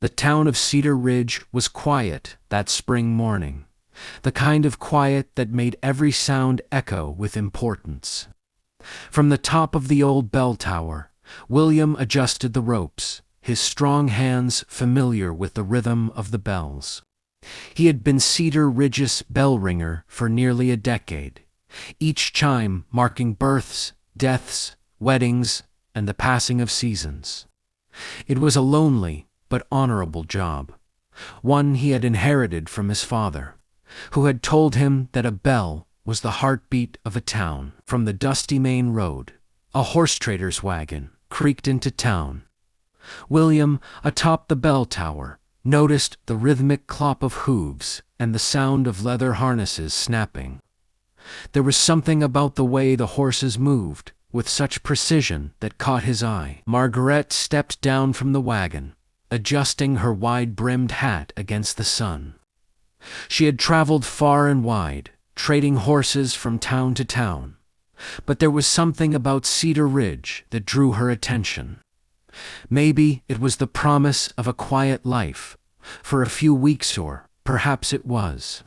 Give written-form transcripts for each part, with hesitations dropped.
The town of Cedar Ridge was quiet that spring morning, the kind of quiet that made every sound echo with importance. From the top of the old bell tower, William adjusted the ropes, his strong hands familiar with the rhythm of the bells. He had been Cedar Ridge's bell ringer for nearly a decade, each chime marking births, deaths, weddings, and the passing of seasons. It was a lonely but honorable job, one he had inherited from his father, who had told him that a bell was the heartbeat of a town. From the dusty main road, a horse trader's wagon creaked into town. William, atop the bell tower, noticed the rhythmic clop of hooves and the sound of leather harnesses snapping. There was something about the way the horses moved, with such precision, that caught his eye. Margarette stepped down from the wagon, adjusting her wide-brimmed hat against the sun. She had traveled far and wide, trading horses from town to town, but there was something about Cedar Ridge that drew her attention. Maybe it was the promise of a quiet life, for a few weeks, or perhaps it was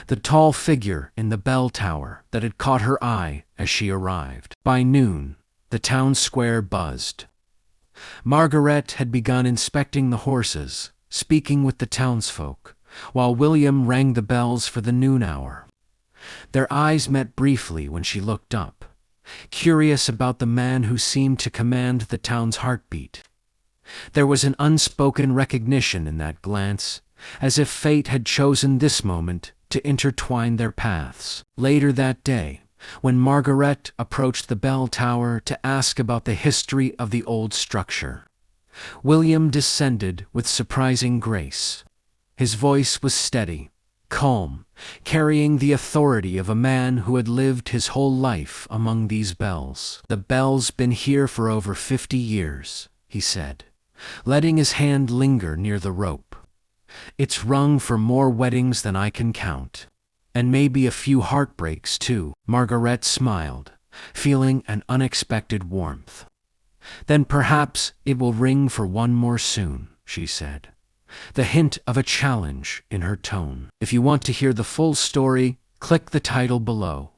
the tall figure in the bell tower that had caught her eye as she arrived. By noon, the town square buzzed. Margarette had begun inspecting the horses, speaking with the townsfolk, while William rang the bells for the noon hour. Their eyes met briefly when she looked up, curious about the man who seemed to command the town's heartbeat. There was an unspoken recognition in that glance, as if fate had chosen this moment to intertwine their paths. Later that day, when Margarette approached the bell tower to ask about the history of the old structure, William descended with surprising grace. His voice was steady, calm, carrying the authority of a man who had lived his whole life among these bells. "The bell's been here for over 50 years, he said, letting his hand linger near the rope. "It's rung for more weddings than I can count, and maybe a few heartbreaks too." Margarette smiled, feeling an unexpected warmth. "Then perhaps it will ring for one more soon," she said, the hint of a challenge in her tone. If you want to hear the full story, click the title below.